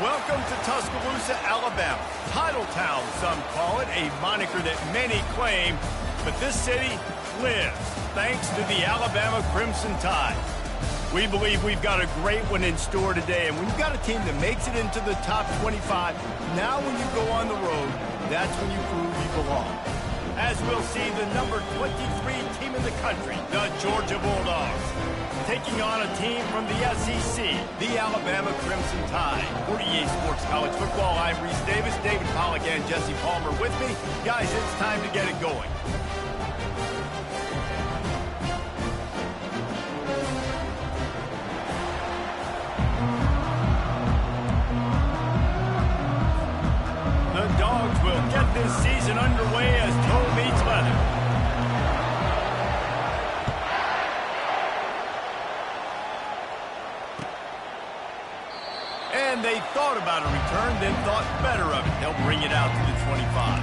Welcome to Tuscaloosa, Alabama. Title Town, some call it, a moniker that many claim, but this city lives thanks to the Alabama Crimson Tide. We believe we've got a great one in store today, and when you've got a team that makes it into the top 25, now when you go on the road, that's when you prove you belong. As we'll see, the number 23 team in the country, the Georgia Bulldogs, taking on a team from the SEC, the Alabama Crimson Tide. For EA Sports College Football, I'm Reese Davis, David Pollack, and Jesse Palmer with me. Guys, it's time to get it going. The Dogs will get this season underway as toe meets leather. And they thought about a return, then thought better of it. They'll bring it out to the 25.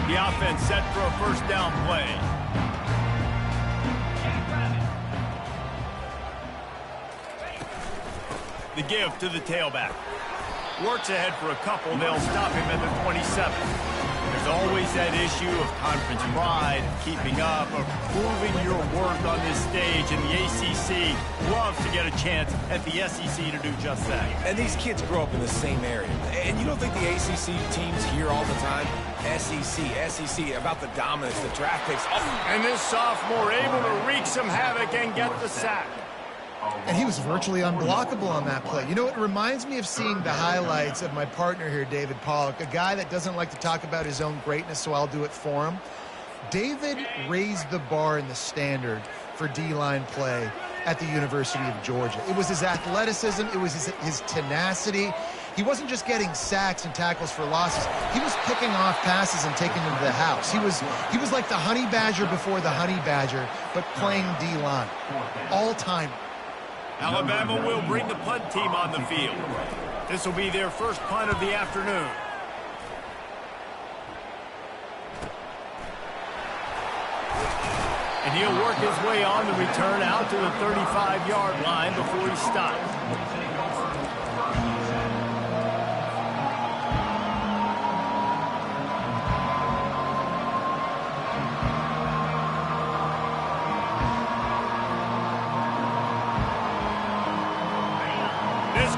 The offense set for a first down play. The give to the tailback. Works ahead for a couple. They'll stop him at the 27. There's always that issue of conference pride, keeping up, of proving your worth on this stage, and the ACC loves to get a chance at the SEC to do just that. And these kids grow up in the same area. And you don't think the ACC teams hear all the time, SEC, about the dominance, the draft picks. Oh. And this sophomore able to wreak some havoc and get the sack. And he was virtually unblockable on that play. You know, it reminds me of seeing the highlights of my partner here, David Pollack, a guy that doesn't like to talk about his own greatness, so I'll do it for him. David raised the bar in the standard for D-line play at the University of Georgia. It was his athleticism. It was his tenacity. He wasn't just getting sacks and tackles for losses. He was picking off passes and taking them to the house. He was like the honey badger before the honey badger, but playing D-line. All-time. Alabama will bring the punt team on the field. This will be their first punt of the afternoon. And he'll work his way on the return out to the 35-yard line before he stops.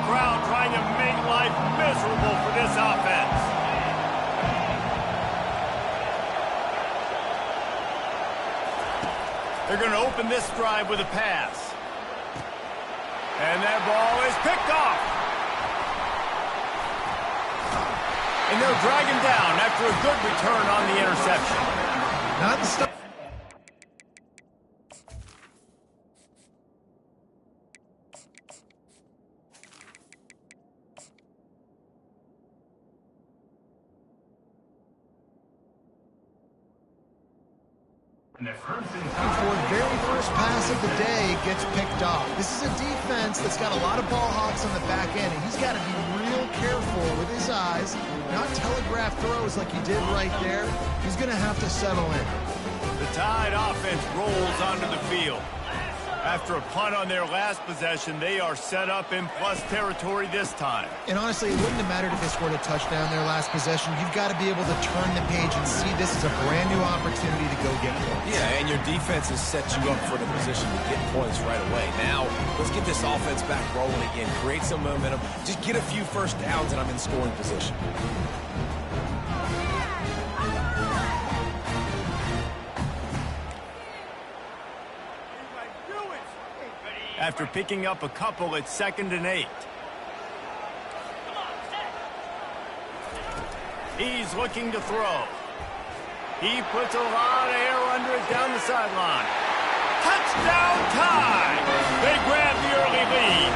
Crowd trying to make life miserable for this offense. They're going to open this drive with a pass. And that ball is picked off. And they'll drag him down after a good return on the interception. Not the stuff. For the very first pass of the day gets picked off. This is a defense that's got a lot of ball hawks on the back end, and he's got to be real careful with his eyes, not telegraph throws like he did right there. He's going to have to settle in. The Tide offense rolls onto the field. After a punt on their last possession, they are set up in plus territory this time. And honestly, it wouldn't have mattered if they scored a touchdown their last possession. You've got to be able to turn the page and see this as a brand new opportunity to go get points. Yeah, and your defense has set you up for the position to get points right away. Now, let's get this offense back rolling again. Create some momentum. Just get a few first downs, and I'm in scoring position. After picking up a couple at 2nd and 8. He's looking to throw. He puts a lot of air under it down the sideline. Touchdown Tide! They grab the early lead.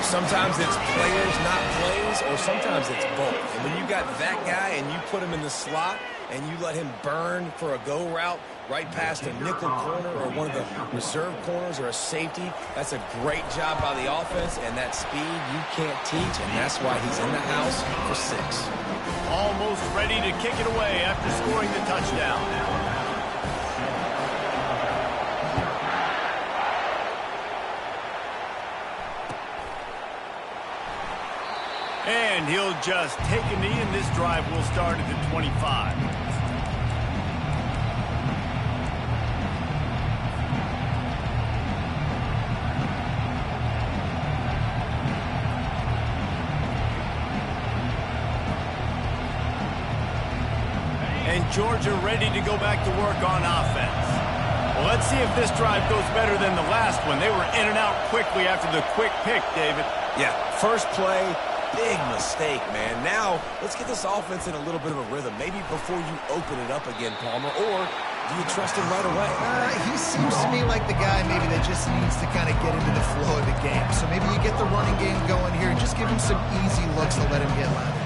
Sometimes it's players, not plays, or sometimes it's both. And when you got that guy and you put him in the slot and you let him burn for a go route right past a nickel corner or one of the reserve corners or a safety, that's a great job by the offense, and that speed you can't teach, and that's why he's in the house for 6. Almost ready to kick it away after scoring the touchdown. And he'll just take a knee, and this drive will start at the 25. And Georgia ready to go back to work on offense. Well, let's see if this drive goes better than the last one. They were in and out quickly after the quick pick, David. Yeah, first play, big mistake, man. Now, let's get this offense in a little bit of a rhythm. Maybe before you open it up again, Palmer, or do you trust him right away? He seems to me like the guy maybe that just needs to kind of get into the flow of the game. So maybe you get the running game going here and just give him some easy looks to let him get loud.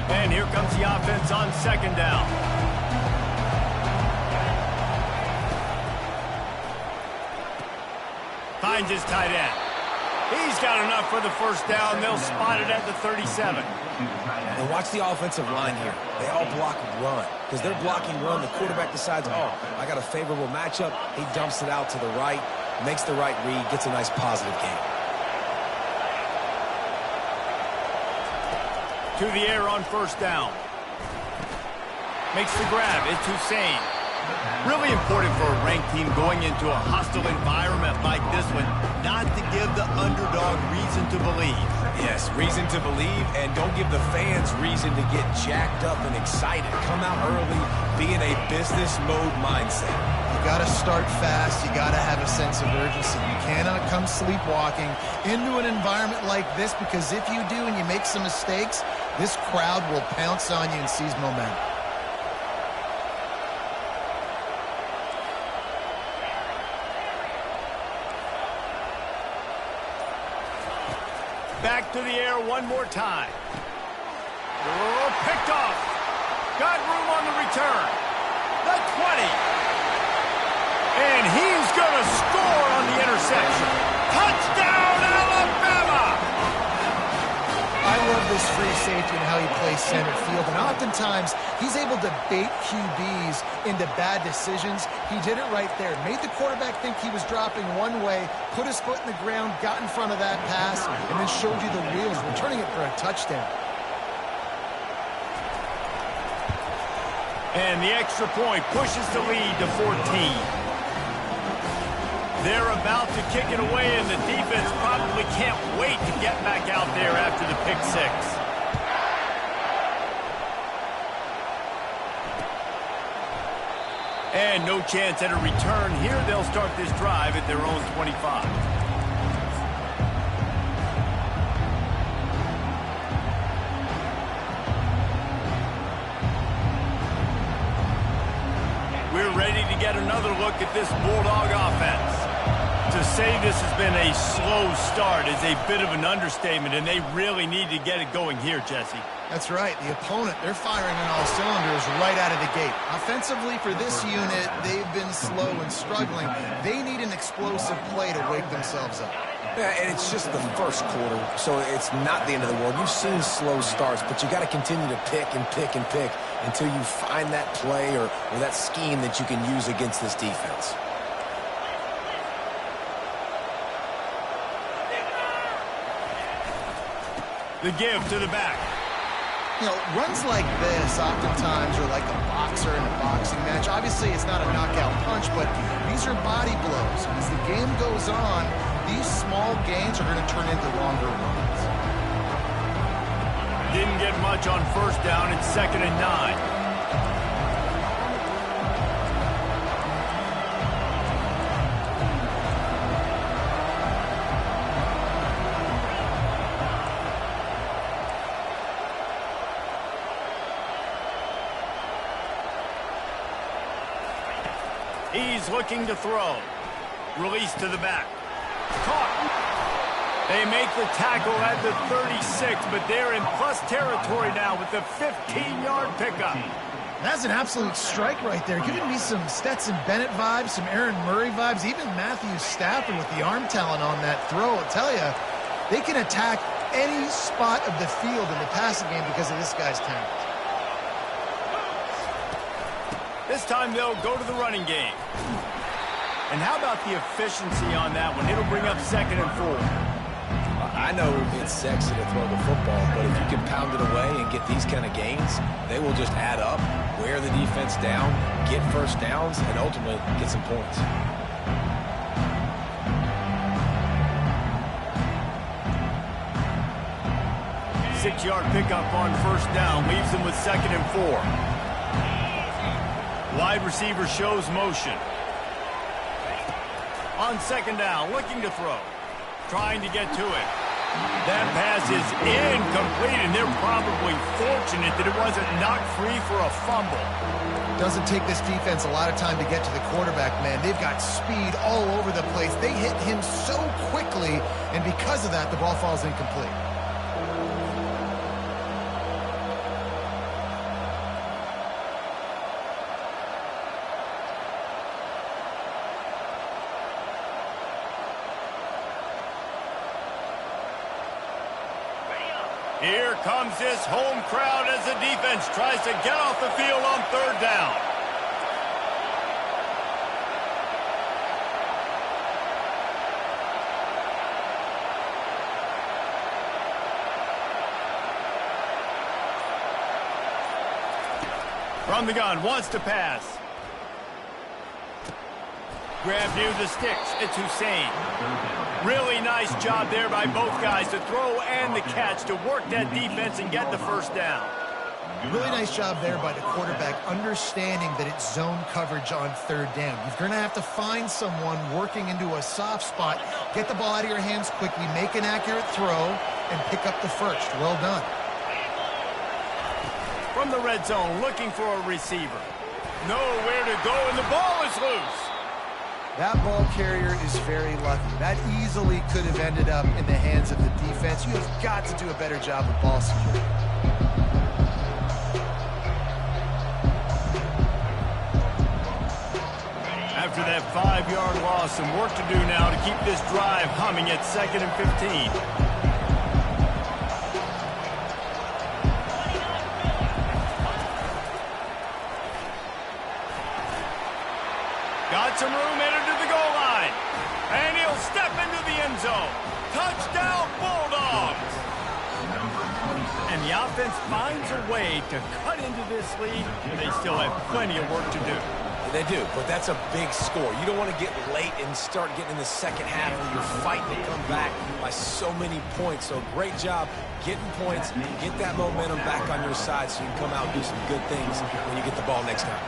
And here comes the offense on second down. Finds his tight end. He's got enough for the first down. They'll spot it at the 37. And watch the offensive line here. They all block run. Because they're blocking run, the quarterback decides, oh, I got a favorable matchup. He dumps it out to the right, makes the right read, gets a nice positive gain. To the air on first down. Makes the grab. It's Hussein. Really important for a ranked team going into a hostile environment like this one, not to give the underdog reason to believe. Yes, reason to believe, and don't give the fans reason to get jacked up and excited. Come out early, be in a business mode mindset. You got to start fast. You got to have a sense of urgency. You cannot come sleepwalking into an environment like this, because if you do and you make some mistakes, this crowd will pounce on you and seize momentum. Back to the air one more time. Oh, picked off. Got room on the return. The 20. And he's going to score on the interception. Touchdown, Alabama! I love this free safety and how he plays center field. And oftentimes, he's able to bait QBs into bad decisions. He did it right there. Made the quarterback think he was dropping one way, put his foot in the ground, got in front of that pass, and then showed you the wheels, returning it for a touchdown. And the extra point pushes the lead to 14. They're about to kick it away, and the defense probably can't wait to get back out there after the pick six. And no chance at a return here. They'll start this drive at their own 25. We're ready to get another look at this Bulldog offense. To say this has been a slow start is a bit of an understatement, and they really need to get it going here, Jesse. That's right. The opponent, they're firing on all cylinders right out of the gate. Offensively for this unit, they've been slow and struggling. They need an explosive play to wake themselves up. Yeah, and it's just the first quarter, so it's not the end of the world. You've seen slow starts, but you got to continue to pick and pick and pick until you find that play or that scheme that you can use against this defense. The give to the back. You know, runs like this oftentimes are like a boxer in a boxing match. Obviously, it's not a knockout punch, but these are body blows. As the game goes on, these small gains are going to turn into longer runs. Didn't get much on first down. It's 2nd and 9. He's looking to throw. Release to the back. Caught. They make the tackle at the 36, but they're in plus territory now with the 15-yard pickup. That's an absolute strike right there. Giving me some Stetson Bennett vibes, some Aaron Murray vibes, even Matthew Stafford with the arm talent on that throw. I'll tell you, they can attack any spot of the field in the passing game because of this guy's talent. time they'll go to the running game. And how about the efficiency on that one? It'll bring up 2nd and 4. I know it's sexy to throw the football, but if you can pound it away and get these kind of gains, they will just add up, wear the defense down, get first downs, and ultimately get some points. Six-yard pickup on first down leaves them with 2nd and 4. Wide receiver shows motion. On 2nd down, looking to throw. Trying to get to it. That pass is incomplete, and they're probably fortunate that it wasn't knocked free for a fumble. Doesn't take this defense a lot of time to get to the quarterback, man. They've got speed all over the place. They hit him so quickly, and because of that, the ball falls incomplete. Here comes this home crowd as the defense tries to get off the field on 3rd down. From the gun, wants to pass. Grab near the sticks. It's Hussein. Really nice job there by both guys to throw and the catch to work that defense and get the first down. Really nice job there by the quarterback, understanding that it's zone coverage on 3rd down. You're going to have to find someone working into a soft spot, get the ball out of your hands quickly, make an accurate throw, and pick up the first. Well done. From the red zone, looking for a receiver. Nowhere to go, and the ball is loose. That ball carrier is very lucky. That easily could have ended up in the hands of the defense. You have got to do a better job of ball security. After that 5-yard loss, some work to do now to keep this drive humming at 2nd and 15. Got some room, headed to the goal line. And he'll step into the end zone. Touchdown, Bulldogs! And the offense finds a way to cut into this lead. They still have plenty of work to do. They do, but that's a big score. You don't want to get late and start getting in the second half where you're fighting to come back by so many points. So great job getting points, get that momentum back on your side so you can come out and do some good things when you get the ball next time.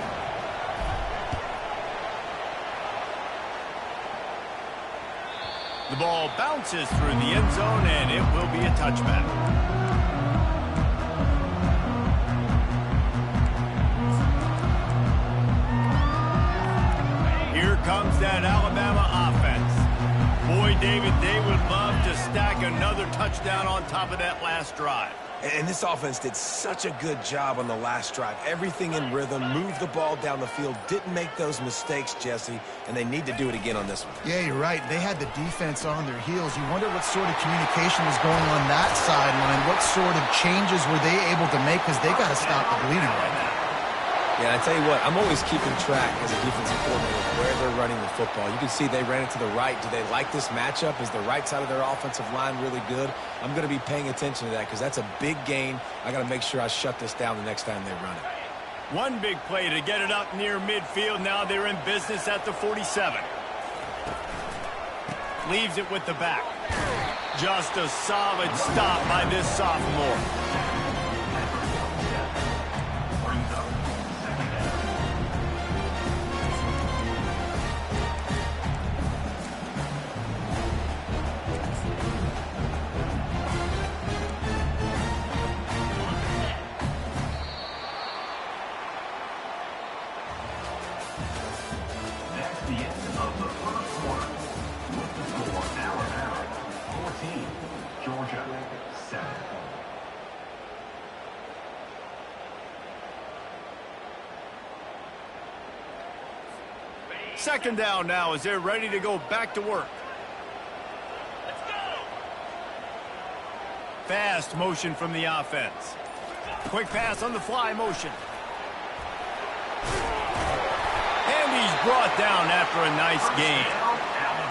The ball bounces through the end zone, and it will be a touchback. Here comes that Alabama offense. Boy, David, they would love to stack another touchdown on top of that last drive. And this offense did such a good job on the last drive. Everything in rhythm, moved the ball down the field, didn't make those mistakes, Jesse, and they need to do it again on this one. Yeah, you're right. They had the defense on their heels. You wonder what sort of communication was going on that sideline. What sort of changes were they able to make, because they got to stop the bleeding right now. Yeah, I tell you what, I'm always keeping track as a defensive coordinator where they're running the football. You can see they ran it to the right. Do they like this matchup? Is the right side of their offensive line really good? I'm going to be paying attention to that because that's a big gain. I got to make sure I shut this down the next time they run it. One big play to get it up near midfield. Now they're in business at the 47. Leaves it with the back. Just a solid stop by this sophomore. Second down now as they're ready to go back to work. Let's go. Fast motion from the offense. Quick pass on the fly motion. brought down after a nice gain.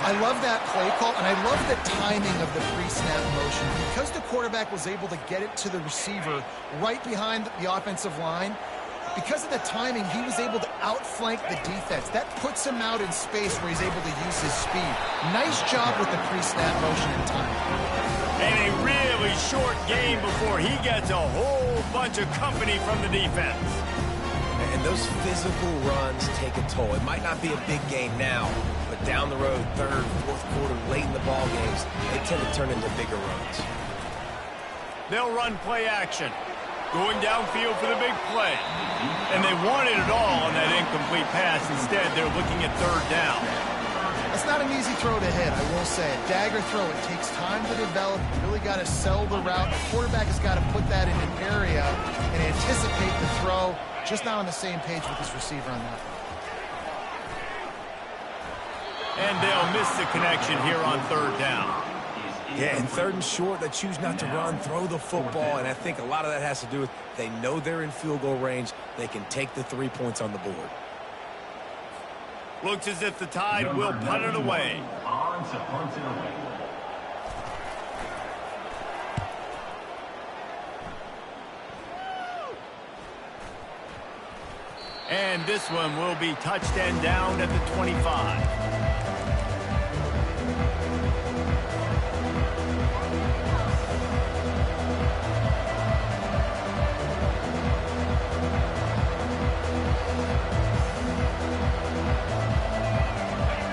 I love that play call, and I love the timing of the pre-snap motion. Because the quarterback was able to get it to the receiver right behind the offensive line, because of the timing, he was able to outflank the defense. That puts him out in space where he's able to use his speed. Nice job with the pre-snap motion and timing. And a really short game before he gets a whole bunch of company from the defense. And those physical runs take a toll. It might not be a big game now, but down the road, third, fourth quarter, late in the ball games, they tend to turn into bigger runs. They'll run play action, going downfield for the big play. And they wanted it all on that incomplete pass. Instead, they're looking at third down. That's not an easy throw to hit, I will say. A dagger throw, it takes time to develop. You really got to sell the route. The quarterback has got to put that in an area and anticipate the throw. Just not on the same page with his receiver on that. And they'll miss the connection here on third down. Yeah, and third and short, they choose not to run, throw the football, and I think a lot of that has to do with they know they're in field goal range. They can take the 3 points on the board. Looks as if the Tide will punt it away. And this one will be touched and down at the 25.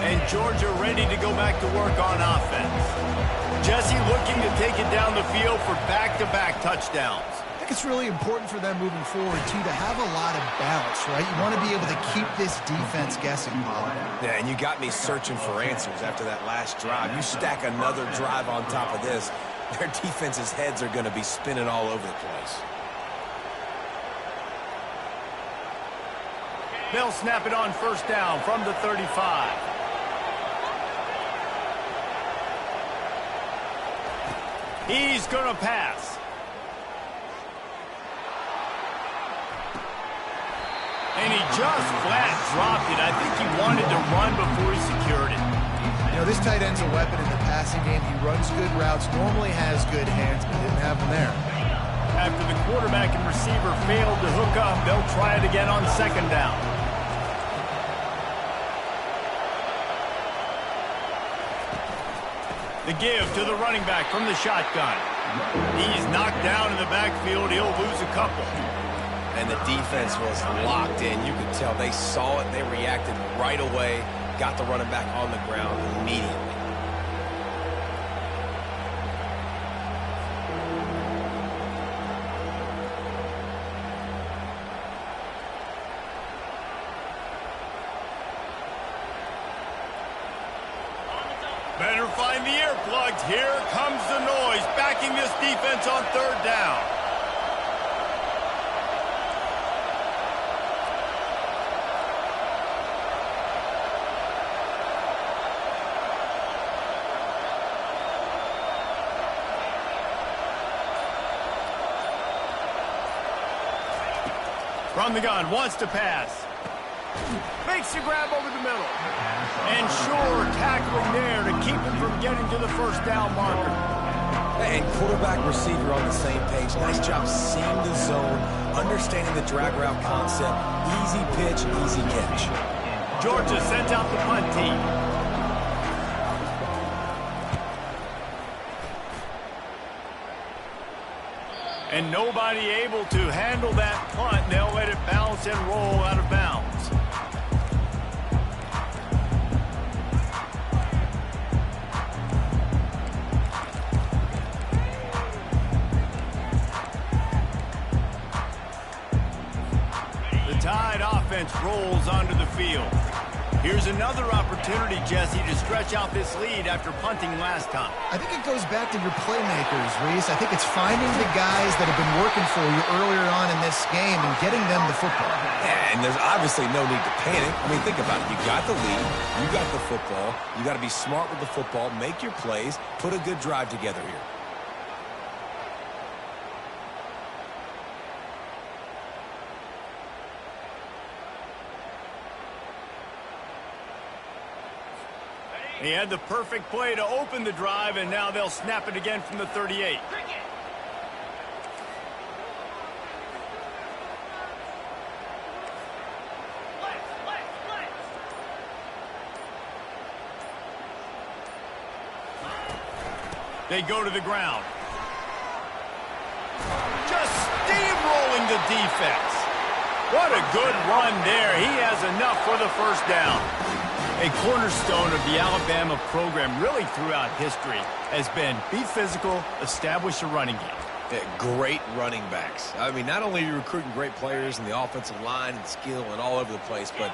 And Georgia ready to go back to work on offense. Jesse looking to take it down the field for back-to-back touchdowns. I think it's really important for them moving forward, too, to have a lot of balance, right? You want to be able to keep this defense guessing, Paul. Yeah, and you got me searching for answers after that last drive. You stack another drive on top of this, their defense's heads are going to be spinning all over the place. They'll snap it on first down from the 35. He's going to pass. And he just flat dropped it. I think he wanted to run before he secured it. You know, this tight end's a weapon in the passing game. He runs good routes, normally has good hands, but didn't have them there. After the quarterback and receiver failed to hook up, they'll try it again on second down. The give to the running back from the shotgun. He's knocked down in the backfield. He'll lose a couple. And the defense was locked in. You could tell they saw it. They reacted right away. Got the running back on the ground immediately. Better find the earplugs. Here comes the noise, backing this defense on third down. From the gun, wants to pass. Makes the grab over the middle. And sure, tackling there to keep him from getting to the first down marker. And quarterback receiver on the same page. Nice job seeing the zone, understanding the drag route concept. Easy pitch, easy catch. Georgia sent out the punt team. And nobody able to handle that punt. They'll let it bounce and roll out of bounds. The Tide offense rolls onto the field. Here's another opportunity, Jesse, to stretch out this lead after punting last time. I think it goes back to your playmakers, Reese. I think it's finding the guys that have been working for you earlier on in this game and getting them the football. Yeah, and there's obviously no need to panic. I mean, think about it. You got the lead. You got the football. You got to be smart with the football, make your plays, put a good drive together here. He had the perfect play to open the drive, and now they'll snap it again from the 38. They go to the ground. Just steamrolling the defense. What a good run there. He has enough for the first down. A cornerstone of the Alabama program really throughout history has been be physical, establish a running game. Yeah, great running backs. I mean, not only are you recruiting great players in the offensive line and skill and all over the place, but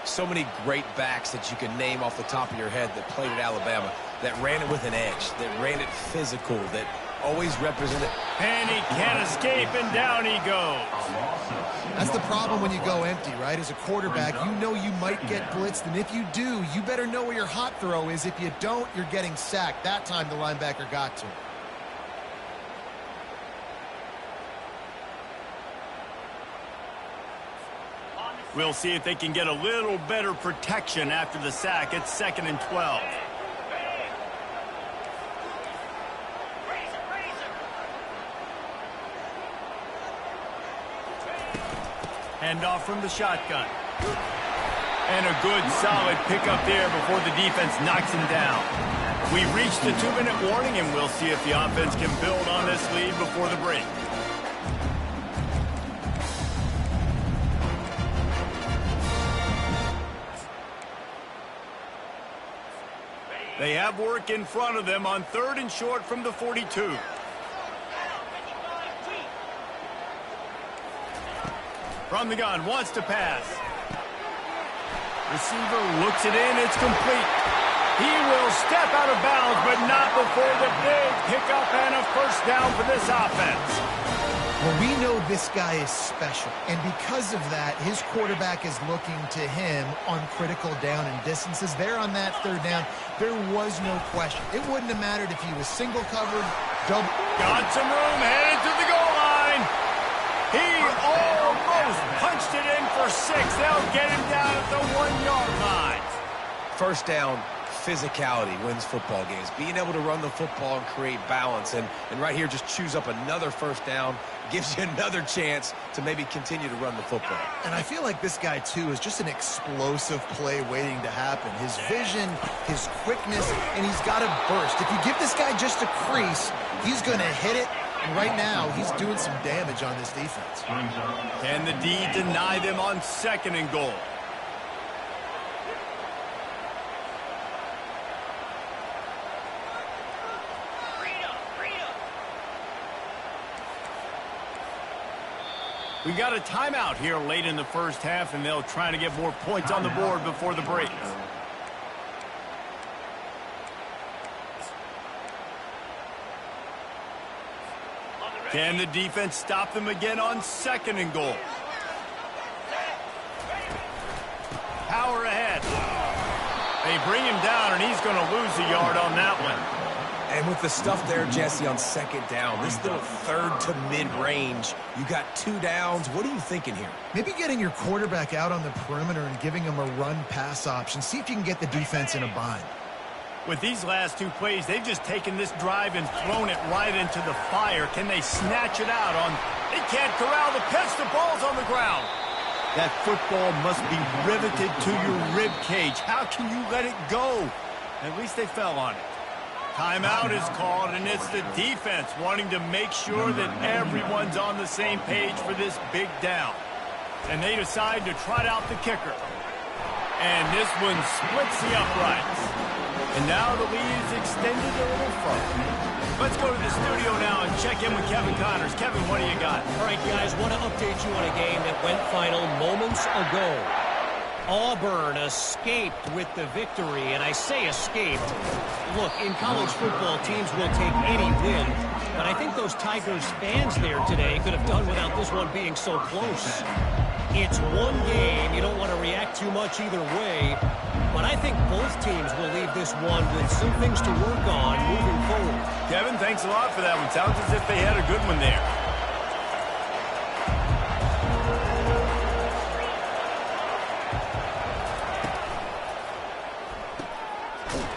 so many great backs that you can name off the top of your head that played at Alabama, that ran it with an edge, that ran it physical, that always represented. And he can't escape, and down he goes. That's the problem when you go empty, right? As a quarterback, you know you might get blitzed, and if you do, you better know where your hot throw is. If you don't, you're getting sacked. That time the linebacker got to him. We'll see if they can get a little better protection after the sack. It's 2nd and 12. Hand off from the shotgun. And a good, solid pickup there before the defense knocks him down. We've reached the 2-minute warning, and we'll see if the offense can build on this lead before the break. They have work in front of them on 3rd and short from the 42. From the gun, wants to pass. Receiver looks it in, it's complete. He will step out of bounds, but not before the big pickup and a first down for this offense. Well, we know this guy is special, and because of that, his quarterback is looking to him on critical down and distances. There on that 3rd down, there was no question. It wouldn't have mattered if he was single covered, double. Got some room, headed to the goal line. He almost punched it in for 6. They'll get him down at the 1-yard line. First down, physicality wins football games. Being able to run the football and create balance. And right here, just choose up another first down, gives you another chance to maybe continue to run the football. And I feel like this guy, too, is just an explosive play waiting to happen. His vision, his quickness, and he's got a burst. If you give this guy just a crease, he's going to hit it. And right now, he's doing some damage on this defense. Can the D deny them on 2nd and goal? We got a timeout here late in the first half, and they'll try to get more points on the board before the break. Can the defense stop them again on 2nd and goal? Power ahead. They bring him down, and he's going to lose a yard on that one. And with the stuff there, Jesse, on 2nd down, this little 3rd to mid-range, you got 2 downs. What are you thinking here? Maybe getting your quarterback out on the perimeter and giving him a run-pass option. See if you can get the defense in a bind. With these last 2 plays, they've just taken this drive and thrown it right into the fire. Can they snatch it out on? They can't corral the pitch. The ball's on the ground. That football must be riveted to your rib cage. How can you let it go? At least they fell on it. Timeout is called, and it's the defense wanting to make sure that everyone's on the same page for this big down. And they decide to trot out the kicker. And this one splits the uprights. And now the lead is extended a little further. Let's go to the studio now and check in with Kevin Connors. Kevin, what do you got? All right, guys, want to update you on a game that went final moments ago. Auburn escaped with the victory, and I say escaped. Look, in college football, teams will take any win, but I think those Tigers fans there today could have done without this one being so close. It's one game. You don't want to react too much either way, but I think both teams will leave this one with some things to work on moving forward. Kevin, thanks a lot for that one. Sounds as if they had a good one there.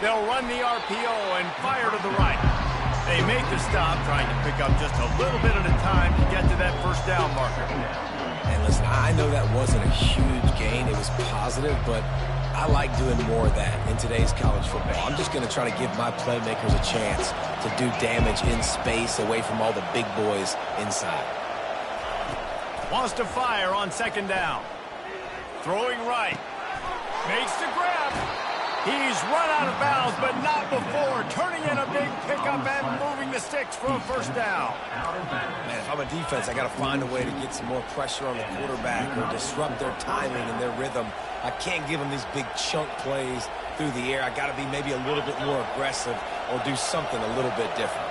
They'll run the RPO and fire to the right. They make the stop, trying to pick up just a little bit at a time to get to that first down marker. And listen, I know that wasn't a huge gain. It was positive, but I like doing more of that in today's college football. I'm just going to try to give my playmakers a chance to do damage in space away from all the big boys inside. Wants to fire on second down. Throwing right. Makes the grab. He's run out of bounds, but not before turning in a big pickup and moving the sticks for a first down. Man, if I'm a defense, I got to find a way to get some more pressure on the quarterback or disrupt their timing and their rhythm. I can't give them these big chunk plays through the air. I got to be maybe a little bit more aggressive or do something a little bit different.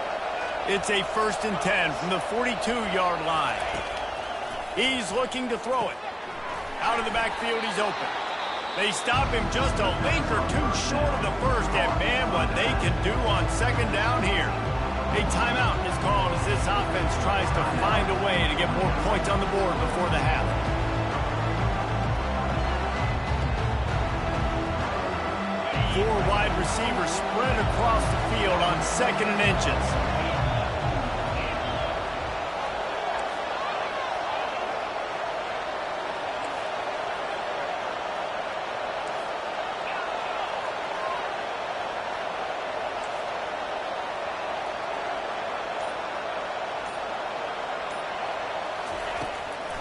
It's a 1st and 10 from the 42-yard line. He's looking to throw it. Out of the backfield, he's open. They stop him just a link or two short of the first, and man, what they can do on second down here. A timeout is called as this offense tries to find a way to get more points on the board before the half. Four wide receivers spread across the field on 2nd and inches.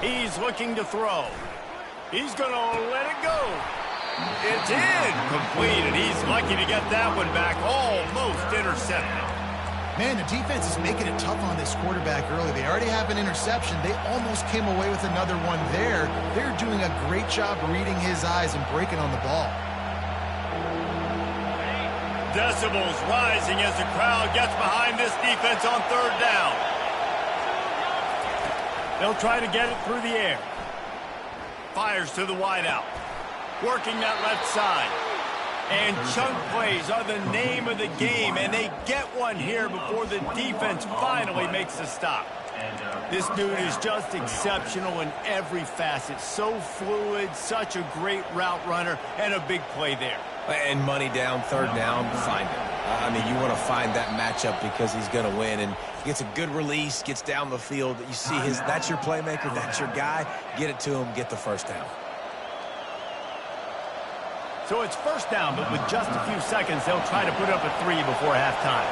He's looking to throw. He's going to let it go. It's incomplete, and he's lucky to get that one back. Almost intercepted. Man, the defense is making it tough on this quarterback early. They already have an interception. They almost came away with another one there. They're doing a great job reading his eyes and breaking on the ball. Decibels rising as the crowd gets behind this defense on 3rd down. They'll try to get it through the air. Fires to the wideout. Working that left side. And chunk plays are the name of the game, and they get one here before the defense finally makes the stop. This dude is just exceptional in every facet. So fluid, such a great route runner, and a big play there. And money down, 3rd down, find him. I mean, you want to find that matchup because he's going to win, and gets a good release, gets down the field. You see that's your playmaker, that's your guy. Get it to him, get the first down. So it's first down, but with just a few seconds, they'll try to put up a 3 before halftime.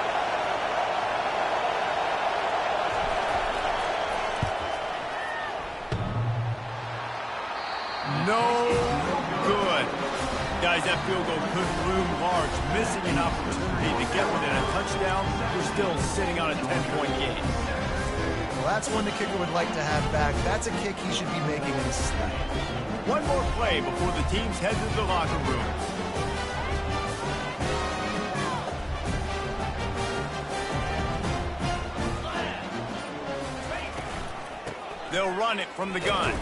No good. Guys, that field goal could loom large. Missing an opportunity to get within a touchdown, you're still sitting on a 10-point game. Well, that's one the kicker would like to have back. That's a kick he should be making in his sleep. One more play before the teams head to the locker room. They'll run it from the gun.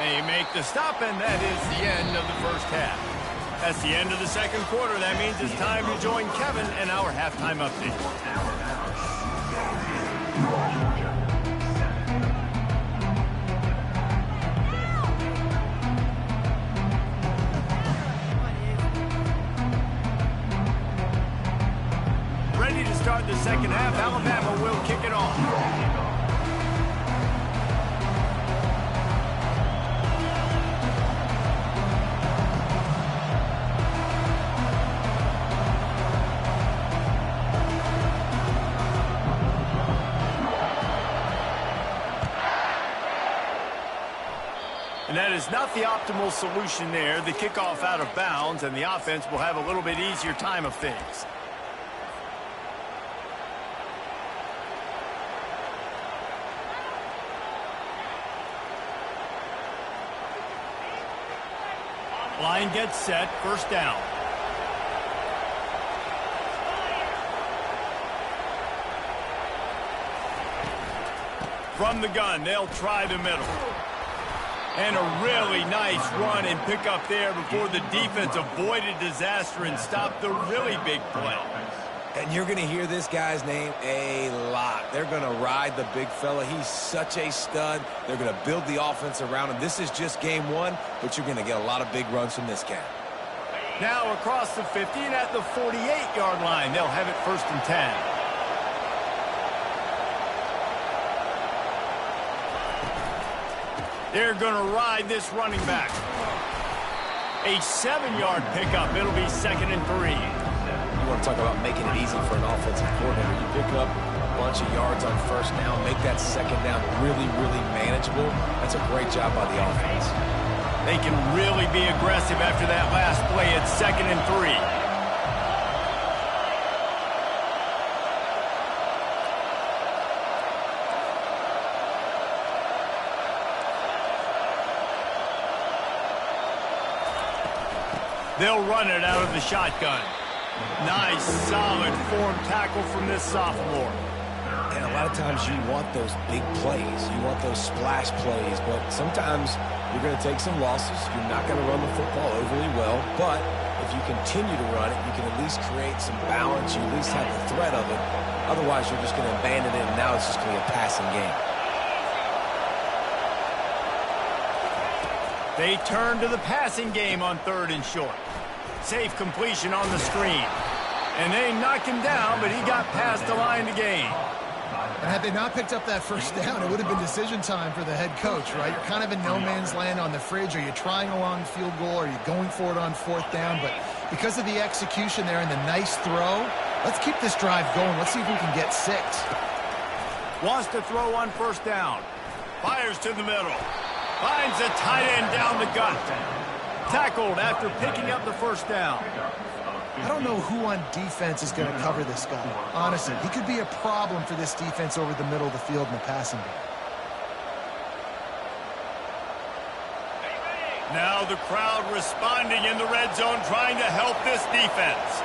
They make the stop, and that is the end of the first half. That's the end of the second quarter. That means it's time to join Kevin and our halftime update. Ready to start the second half. Alabama will kick it off. And that is not the optimal solution there. The kickoff out of bounds, and the offense will have a little bit easier time of things. Line gets set, first down. From the gun, they'll try the middle. And a really nice run and pick up there before the defense avoided disaster and stopped the really big play. And you're going to hear this guy's name a lot. They're going to ride the big fella. He's such a stud. They're going to build the offense around him. This is just game one, but you're going to get a lot of big runs from this guy. Now across the 50 and at the 48-yard line, they'll have it 1st and 10. They're going to ride this running back. A 7-yard pickup. It'll be 2nd and 3. You want to talk about making it easy for an offensive coordinator. You pick up a bunch of yards on 1st down, make that 2nd down really, really manageable. That's a great job by the offense. They can really be aggressive after that last play at 2nd and 3. They'll run it out of the shotgun. Nice, solid form tackle from this sophomore. And a lot of times you want those big plays. You want those splash plays. But sometimes you're going to take some losses. You're not going to run the football overly well. But if you continue to run it, you can at least create some balance. You at least have the threat of it. Otherwise, you're just going to abandon it, and now it's just going to be a passing game. They turn to the passing game on 3rd and short. Safe completion on the screen. And they knock him down, but he got past the line to gain. And had they not picked up that 1st down, it would have been decision time for the head coach, right? You're kind of in no man's land on the fridge. Are you trying a long field goal? Are you going for it on 4th down? But because of the execution there and the nice throw, let's keep this drive going. Let's see if we can get 6. Wants to throw on 1st down. Fires to the middle. Finds a tight end down the gut. Tackled after picking up the 1st down. I don't know who on defense is going to cover this guy. Honestly, he could be a problem for this defense over the middle of the field in the passing game. Now the crowd responding in the red zone, trying to help this defense.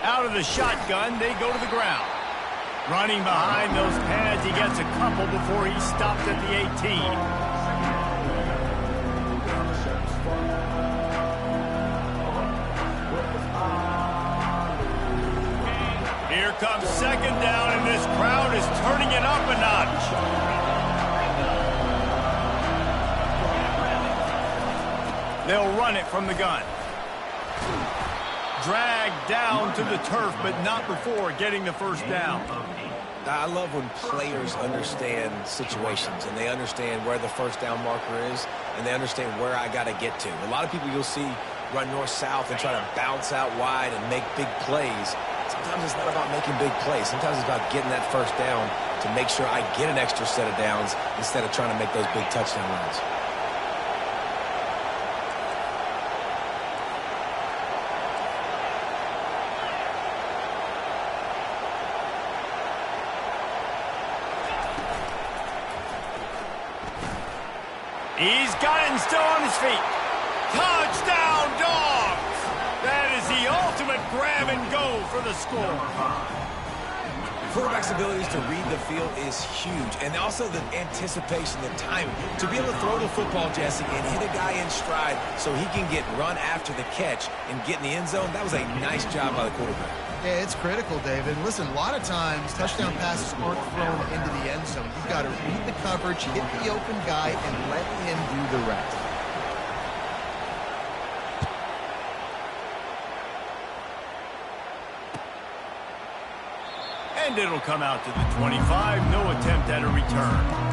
Out of the shotgun, they go to the ground. Running behind those pads, he gets a couple before he stops at the 18. Here comes 2nd down, and this crowd is turning it up a notch. They'll run it from the gun. Dragged down to the turf, but not before getting the 1st down. I love when players understand situations and they understand where the 1st down marker is and they understand where I got to get to. A lot of people you'll see run north-south and try to bounce out wide and make big plays. Sometimes it's not about making big plays. Sometimes it's about getting that 1st down to make sure I get an extra set of downs instead of trying to make those big touchdown runs. He's got it and still on his feet. Touchdown, Dogs! That is the ultimate grab and go for the score. Quarterback's abilities to read the field is huge, and also the anticipation, the timing. To be able to throw the football, Jesse, and hit a guy in stride so he can get run after the catch and get in the end zone, that was a nice job by the quarterback. Yeah, it's critical, David. Listen, a lot of times touchdown passes aren't thrown into the end zone. You've got to read the coverage, hit the open guy, and let him do the rest. And it'll come out to the 25. No attempt at a return.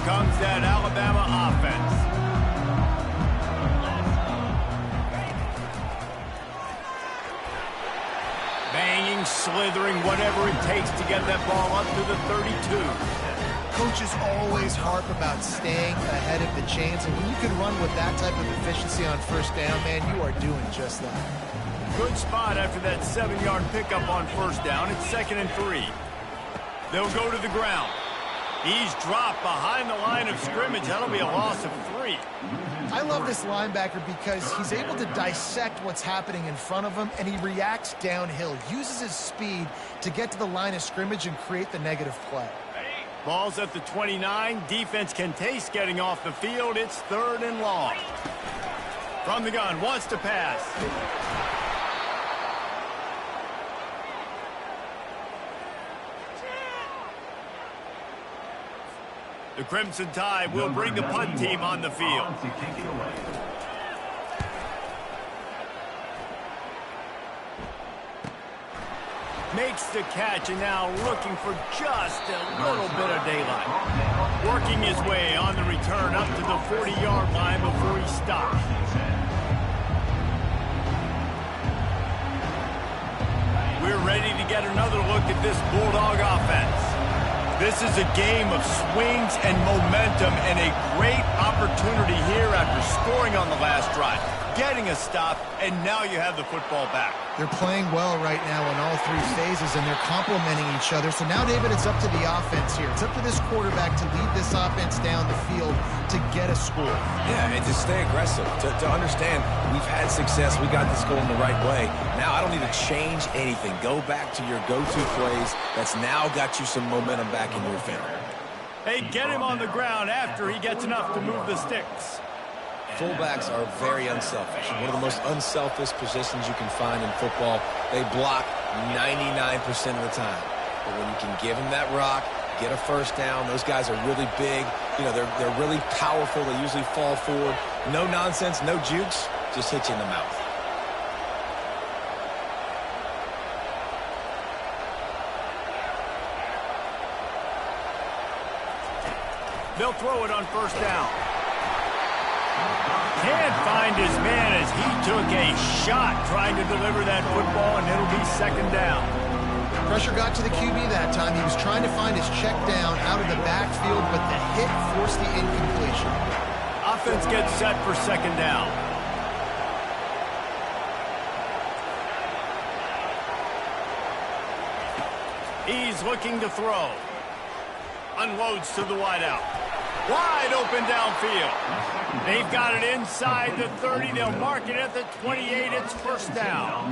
Comes that Alabama offense. Banging, slithering, whatever it takes to get that ball up to the 32. Coaches always harp about staying ahead of the chains, and when you can run with that type of efficiency on 1st down, man, you are doing just that. Good spot after that 7-yard pickup on 1st down. It's 2nd and 3. They'll go to the ground. He's dropped behind the line of scrimmage. That'll be a loss of 3. I love this linebacker because he's able to dissect what's happening in front of him, and he reacts downhill, uses his speed to get to the line of scrimmage and create the negative play. Ball's at the 29. Defense can taste getting off the field. It's 3rd and long. From the gun, wants to pass. The Crimson Tide will bring the punt team on the field. Makes the catch and now looking for just a little bit of daylight. Working his way on the return up to the 40-yard line before he stops. We're ready to get another look at this Bulldog offense. This is a game of swings and momentum and a great opportunity here after scoring on the last drive, getting a stop, and now you have the football back. They're playing well right now in all three phases, and they're complementing each other. So now, David, it's up to the offense here. It's up to this quarterback to lead this offense down the field to get a score. Yeah, and to stay aggressive, to understand we've had success, we got this going the right way. Now I don't need to change anything. Go back to your go-to plays. That's now got you some momentum back in your favor. Hey, get him on the ground after he gets enough to move the sticks. Fullbacks are very unselfish. One of the most unselfish positions you can find in football. They block 99% of the time. But when you can give them that rock, get a first down, those guys are really big. You know, they're really powerful. They usually fall forward. No nonsense, no jukes, just hit you in the mouth. They'll throw it on first down. Can't find his man as he took a shot trying to deliver that football, and it'll be second down. Pressure got to the QB that time. He was trying to find his check down out of the backfield, but the hit forced the incompletion. Offense gets set for second down. He's looking to throw. Unloads to the wideout. Wide open downfield. They've got it inside the 30. They'll mark it at the 28. It's first down.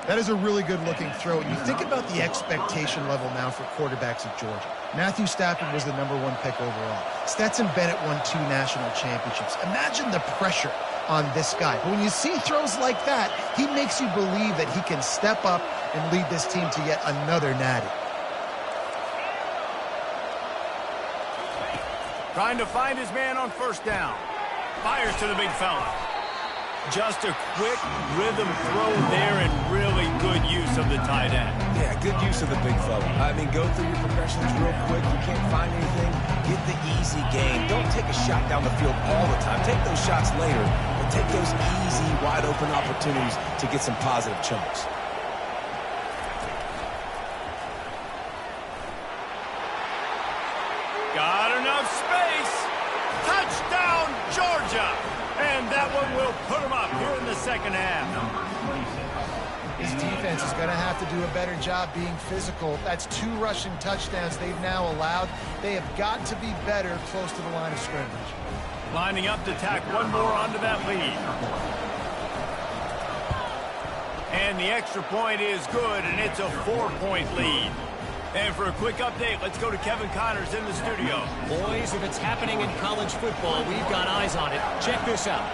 That is a really good-looking throw. You think about the expectation level now for quarterbacks at Georgia. Matthew Stafford was the #1 pick overall. Stetson Bennett won 2 national championships. Imagine the pressure on this guy. But when you see throws like that, he makes you believe that he can step up and lead this team to yet another natty. Trying to find his man on first down. Fires to the big fella. Just a quick rhythm throw there and really good use of the tight end. Yeah, good use of the big fella. I mean, go through your progressions real quick. You can't find anything. Get the easy game. Don't take a shot down the field all the time. Take those shots later, but take those easy, wide-open opportunities to get some positive chunks. Got enough space. Touchdown, Georgia. And that one will put them up here in the second half. This defense is going to have to do a better job being physical. That's 2 rushing touchdowns they've now allowed. They have got to be better close to the line of scrimmage. Lining up to tack one more onto that lead. And the extra point is good, and it's a 4-point lead. And for a quick update, let's go to Kevin Connors in the studio. Boys, if it's happening in college football, we've got eyes on it. Check this out.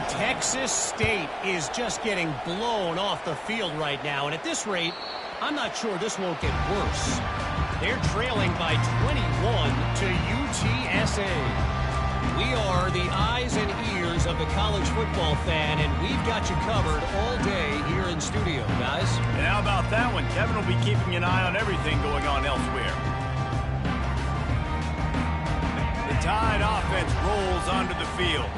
Texas State is just getting blown off the field right now. And at this rate, I'm not sure this won't get worse. They're trailing by 21 to UTSA. We are the eyes and ears of the college football fan, and we've got you covered all day here in studio, guys. And how about that one? Kevin will be keeping an eye on everything going on elsewhere. The Tide offense rolls onto the field.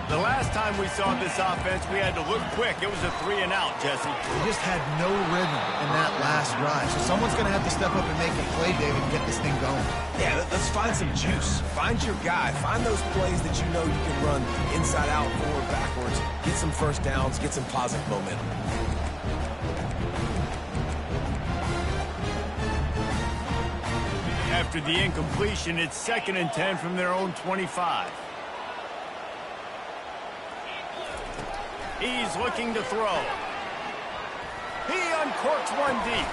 The last time we saw this offense, we had to look quick. It was a 3-and-out, Jesse. They just had no rhythm in that last drive. So someone's going to have to step up and make a play, David, and get this thing going. Yeah, let's find some juice. Find your guy. Find those plays that you know you can run inside out, forward, backwards. Get some first downs. Get some positive momentum. After the incompletion, it's 2nd and 10 from their own 25. He's looking to throw. He uncorks one deep.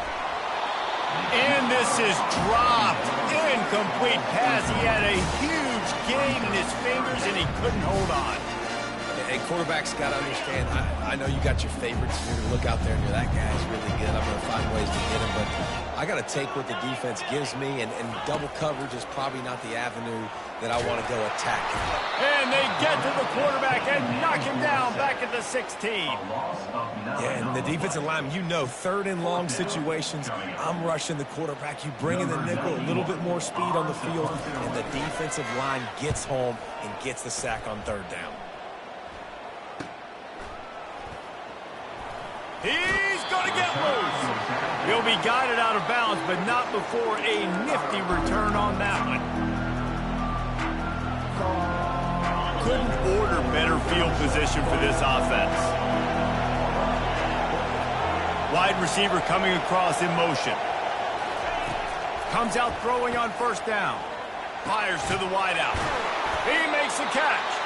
And this is dropped. Incomplete pass. He had a huge gain in his fingers, and he couldn't hold on. And quarterbacks got to understand, I know you got your favorites. You're going to look out there and you're, that guy's really good. I'm going to find ways to get him. But I got to take what the defense gives me, and double coverage is probably not the avenue that I want to go attack. And they get to the quarterback and knock him down back at the 16. Yeah, and the defensive lineman, you know, third and long situations, I'm rushing the quarterback. You bring in the nickel, a little bit more speed on the field, and the defensive line gets home and gets the sack on third down. He's going to get loose. He'll be guided out of bounds, but not before a nifty return on that one. Couldn't order better field position for this offense. Wide receiver coming across in motion. Comes out throwing on first down. Fires to the wideout. He makes the catch.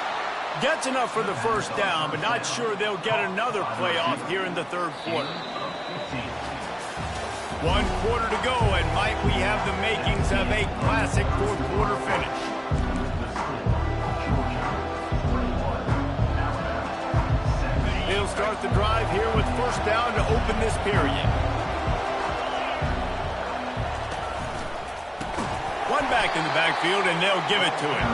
Gets enough for the first down, but not sure they'll get another playoff here in the third quarter. 1 quarter to go, and might we have the makings of a classic fourth quarter finish. He'll start the drive here with first down to open this period. One back in the backfield, and they'll give it to him.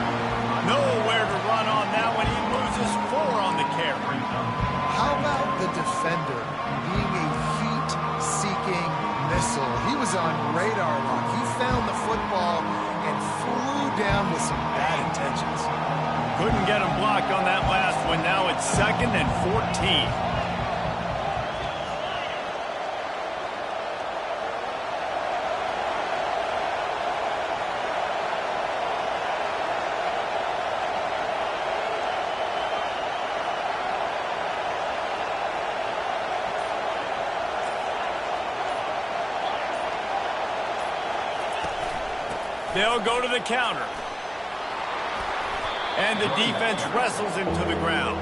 Nowhere to run on that one. He loses 4 on the carry. How about the defender being a heat-seeking missile? He was on radar lock. He found the football and flew down with some bad intentions. Couldn't get him blocked on that last one. Now it's 2nd and 14. They'll go to the counter. And the defense wrestles him to the ground.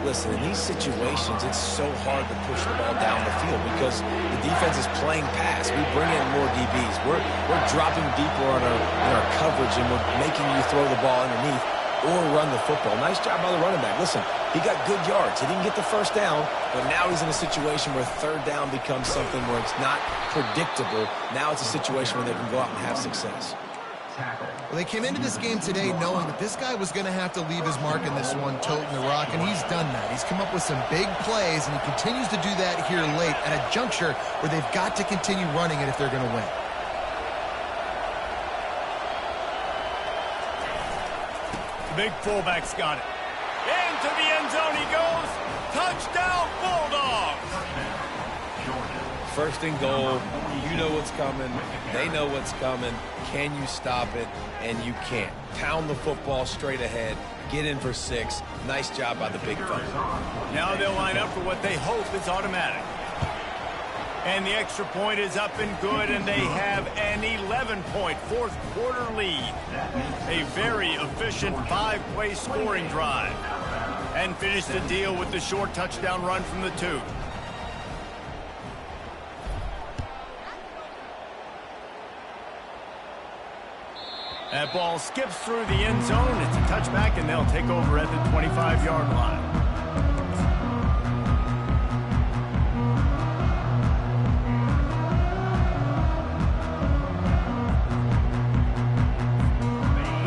Listen, in these situations, it's so hard to push the ball down the field because the defense is playing pass. We bring in more DBs. We're dropping deeper in our coverage, and we're making you throw the ball underneath or run the football. Nice job by the running back. Listen, he got good yards. He didn't get the first down, but now he's in a situation where third down becomes something where it's not predictable. Now it's a situation where they can go out and have success. Well, they came into this game today knowing that this guy was going to have to leave his mark in this one, toting the rock, and he's done that. He's come up with some big plays, and he continues to do that here late at a juncture where they've got to continue running it if they're going to win. Big fullback's got it. Into the end zone he goes. Touchdown, Bulldogs! First and goal. You know what's coming. They know what's coming. Can you stop it? And you can't. Pound the football straight ahead. Get in for 6. Nice job by the big fella. Now they'll line up for what they hope is automatic. And the extra point is up and good, and they have an 11-point fourth quarter lead. A very efficient 5-play scoring drive. And finish the deal with the short touchdown run from the 2. That ball skips through the end zone. It's a touchback, and they'll take over at the 25-yard line.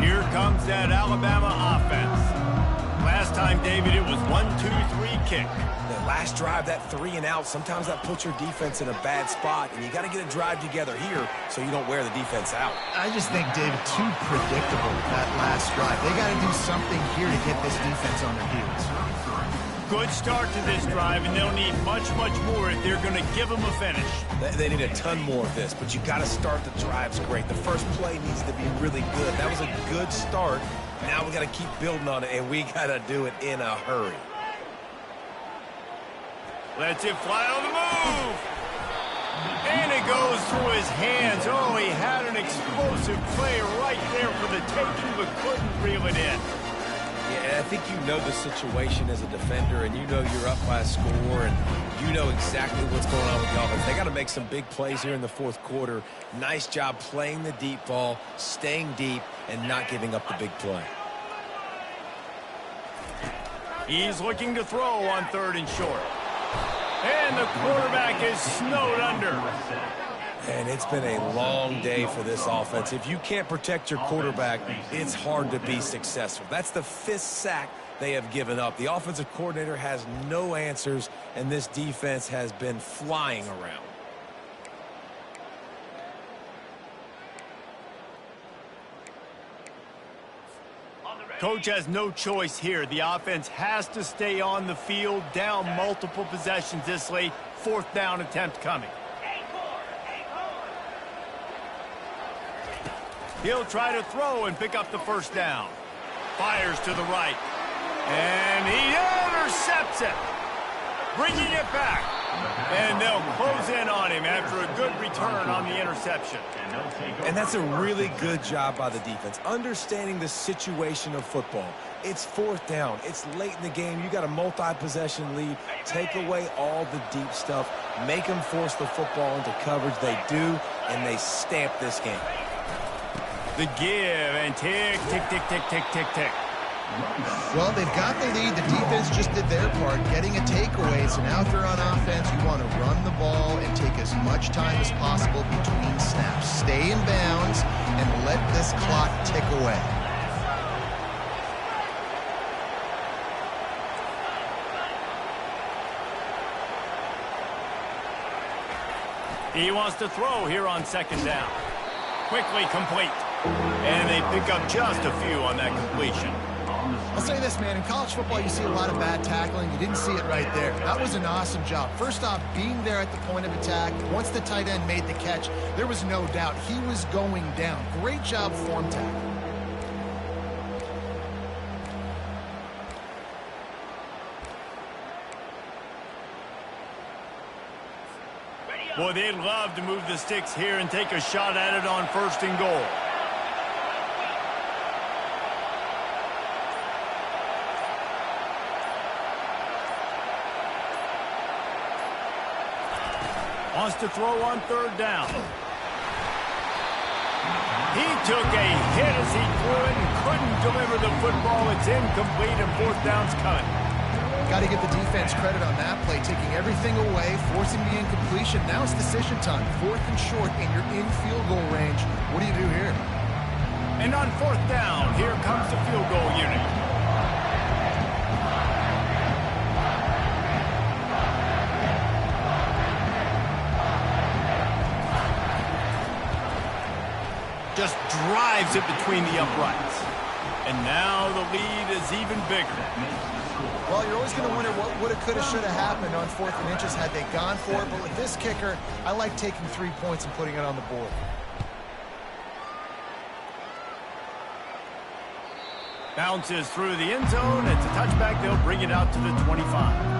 Here comes that Alabama offense. Last time, David, it was 1-2-3 kick. The last drive, that 3 and out, sometimes that puts your defense in a bad spot, and you got to get a drive together here so you don't wear the defense out. I just think, David, too predictable that last drive. They got to do something here to get this defense on their heels. Good start to this drive, and they'll need much, much more if they're going to give them a finish. They need a ton more of this, but you got to start the drives great. The first play needs to be really good. That was a good start. Now we got to keep building on it, and we got to do it in a hurry. Lets it fly on the move. And it goes through his hands. Oh, he had an explosive play right there for the taking, but couldn't reel it in. Yeah, I think you know the situation as a defender, and you know you're up by a score, and you know exactly what's going on with the offense. They got to make some big plays here in the fourth quarter. Nice job playing the deep ball, staying deep, and not giving up the big play. He's looking to throw on 3rd and short. And the quarterback is snowed under. And it's been a long day for this offense. If you can't protect your quarterback, it's hard to be successful. That's the 5th sack they have given up. The offensive coordinator has no answers, and this defense has been flying around. Coach has no choice here. The offense has to stay on the field, down multiple possessions this late. 4th down attempt coming. He'll try to throw and pick up the 1st down. Fires to the right. And he intercepts it. Bringing it back. And they'll close in on him after a good return on the interception. And that's a really good job by the defense, understanding the situation of football. It's 4th down. It's late in the game. You got a multi-possession lead. Take away all the deep stuff. Make them force the football into coverage. They do, and they stamp this game. The give and tick, tick, tick, tick, tick, tick, tick. Well, they've got the lead. The defense just did their part, getting a takeaway. So now if you're on offense, you want to run the ball and take as much time as possible between snaps. Stay in bounds and let this clock tick away. He wants to throw here on 2nd down. Quickly complete. And they pick up just a few on that completion. I'll say this, man. In college football, you see a lot of bad tackling. You didn't see it right there. That was an awesome job. First off, being there at the point of attack. Once the tight end made the catch, there was no doubt he was going down. Great job form tackle. Boy, they'd love to move the sticks here and take a shot at it on 1st and goal. Wants to throw on 3rd down. He took a hit as he threw it and couldn't deliver the football. It's incomplete and 4th down's coming. Got to give the defense credit on that play, taking everything away, forcing the incompletion. Now it's decision time. 4th and short, and you're in field goal range. What do you do here? And on 4th down, here comes the field goal unit. Just drives it between the uprights. And now the lead is even bigger. Well, you're always going to wonder what woulda, coulda, shoulda happened on 4th and inches had they gone for it. But with this kicker, I like taking 3 points and putting it on the board. Bounces through the end zone. It's a touchback. They'll bring it out to the 25.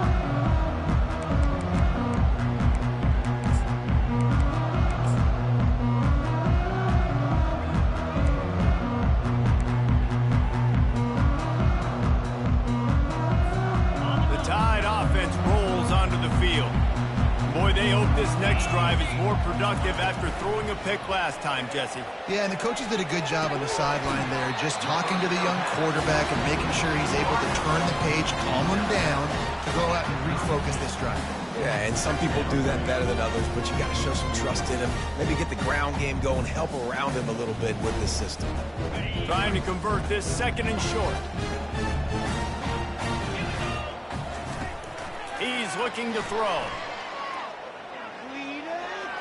They hope this next drive is more productive after throwing a pick last time, Jesse. Yeah, and the coaches did a good job on the sideline there, just talking to the young quarterback and making sure he's able to turn the page, calm him down, to go out and refocus this drive. Yeah, and some people do that better than others, but you got to show some trust in him. Maybe get the ground game going, help around him a little bit with this system. Trying to convert this 2nd and short. He's looking to throw.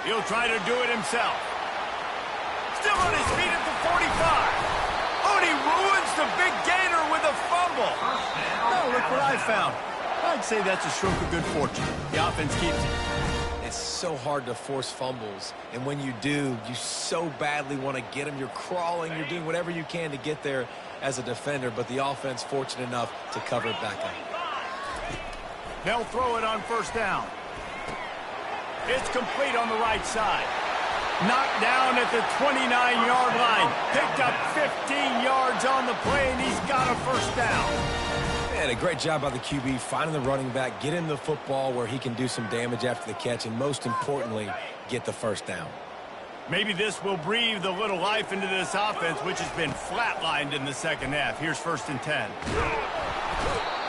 He'll try to do it himself. Still on his feet at the 45. Oh, and he ruins the big gainer with a fumble. Oh, look what I found. I'd say that's a stroke of good fortune. The offense keeps it. It's so hard to force fumbles, and when you do, you so badly want to get them. You're crawling, you're doing whatever you can to get there as a defender, but the offense fortunate enough to cover it back up. They'll throw it on 1st down. It's complete on the right side. Knocked down at the 29-yard line. Picked up 15 yards on the play, and he's got a 1st down. And a great job by the QB finding the running back, get him the football where he can do some damage after the catch, and most importantly, get the 1st down. Maybe this will breathe a little life into this offense, which has been flatlined in the 2nd half. Here's 1st and 10.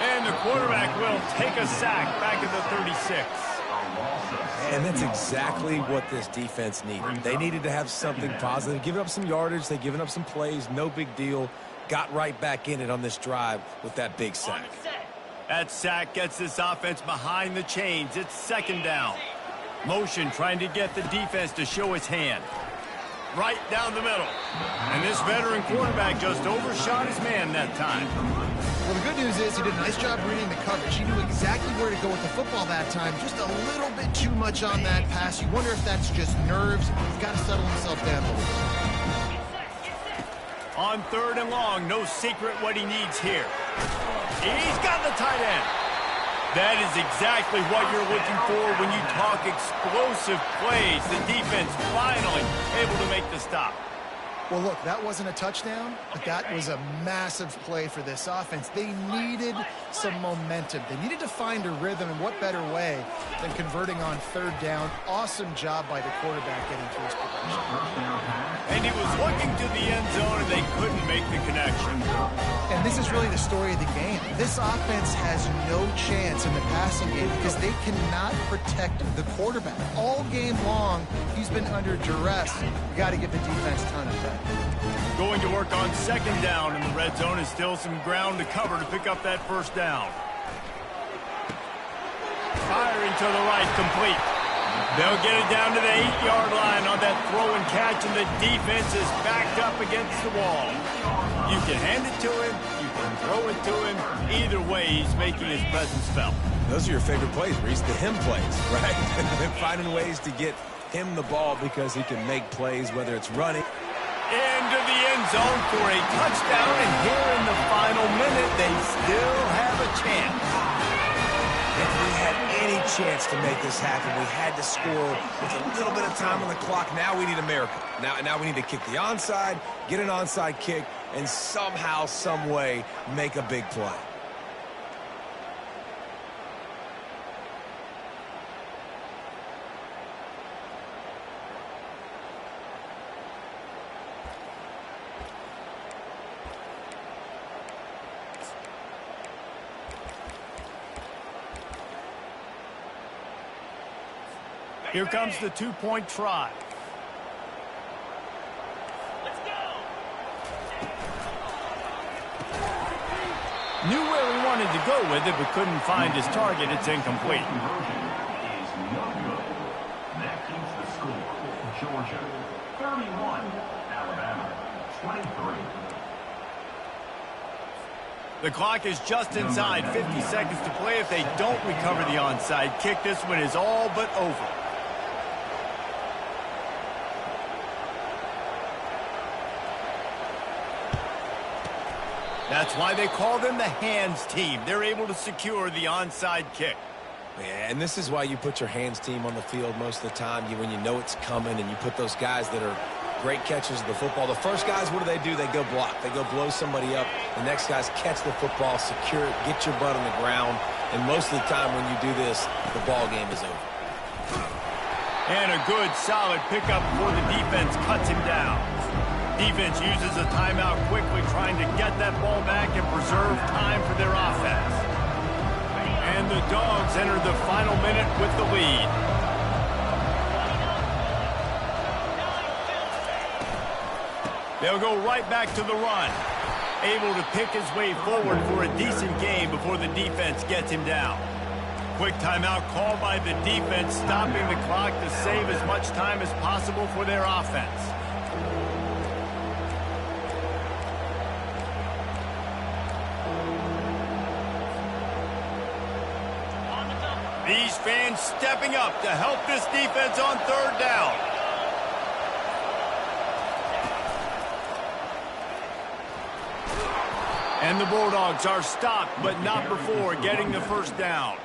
And the quarterback will take a sack back at the 36. And that's exactly what this defense needed. They needed to have something positive. Giving up some yardage, they've given up some plays, no big deal. Got right back in it on this drive with that big sack. That sack gets this offense behind the chains. It's second down. Motion trying to get the defense to show its hand. Right down the middle. And this veteran quarterback just overshot his man that time. Well, the good news is he did a nice job reading the coverage. He knew exactly where to go with the football that time. Just a little bit too much on that pass. You wonder if that's just nerves. He's got to settle himself down a little bit. On third and long, no secret what he needs here. He's got the tight end. That is exactly what you're looking for when you talk explosive plays. The defense finally able to make the stop. Well, look, that wasn't a touchdown, but that was a massive play for this offense. They needed some momentum. They needed to find a rhythm, and what better way than converting on third down. Awesome job by the quarterback getting to his position. And he was looking to the end zone, and they couldn't make the connection. And this is really the story of the game. This offense has no chance in the passing game because they cannot protect the quarterback. All game long, he's been under duress. You got to give the defense a ton of credit. Going to work on second down in the red zone is still some ground to cover to pick up that first down. Firing to the right, complete. They'll get it down to the 8-yard line on that throw and catch, and the defense is backed up against the wall. You can hand it to him, you can throw it to him. Either way, he's making his presence felt. Those are your favorite plays, Reese, the him plays, right? Finding ways to get him the ball because he can make plays, whether it's running. Into the end zone for a touchdown, and here in the final minute, they still have a chance. If we had any chance to make this happen, we had to score with a little bit of time on the clock. Now we need a miracle. Now we need to kick the onside, get an onside kick, and somehow, some way, make a big play. Here comes the two-point try. Let's go. Knew where he wanted to go with it, but couldn't find his target. It's incomplete. That keeps the score. Georgia 31, Alabama 23. The clock is just inside 50 seconds to play. If they don't recover the onside kick, this one is all but over. That's why they call them the hands team. They're able to secure the onside kick. Yeah, and this is why you put your hands team on the field most of the time. When you know it's coming, and you put those guys that are great catchers of the football. The first guys, what do? They go block. They go blow somebody up. The next guys catch the football, secure it, get your butt on the ground. And most of the time when you do this, the ball game is over. And a good, solid pickup before the defense cuts him down. Defense uses a timeout quickly, trying to get that ball back and preserve time for their offense. And the Dogs enter the final minute with the lead. They'll go right back to the run. Able to pick his way forward for a decent game before the defense gets him down. Quick timeout called by the defense, stopping the clock to save as much time as possible for their offense. These fans stepping up to help this defense on third down. And the Bulldogs are stopped, but not before getting the first down.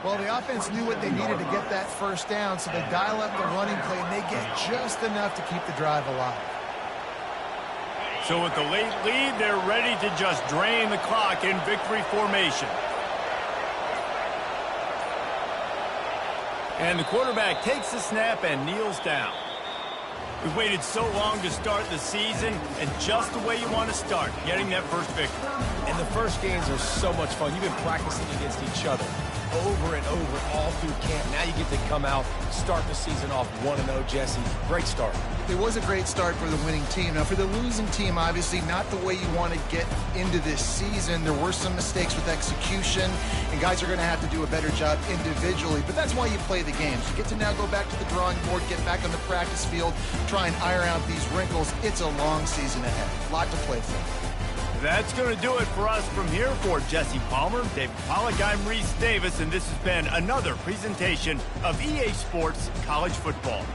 Well, the offense knew what they needed to get that first down, so they dial up the running play, and they get just enough to keep the drive alive. So with the late lead, they're ready to just drain the clock in victory formation. And the quarterback takes the snap and kneels down. We waited so long to start the season, and just the way you want to start, getting that first victory. And the first games are so much fun. You've been practicing against each other over and over all through camp. Now you get to come out, start the season off 1-0, Jesse. Great start. It was a great start for the winning team. Now, for the losing team, obviously not the way you want to get into this season. There were some mistakes with execution, and guys are going to have to do a better job individually. But that's why you play the games. You get to now go back to the drawing board, get back on the practice field, try and iron out these wrinkles. It's a long season ahead. A lot to play for. That's going to do it for us from here. For Jesse Palmer, David Pollack, I'm Reese Davis, and this has been another presentation of EA Sports College Football.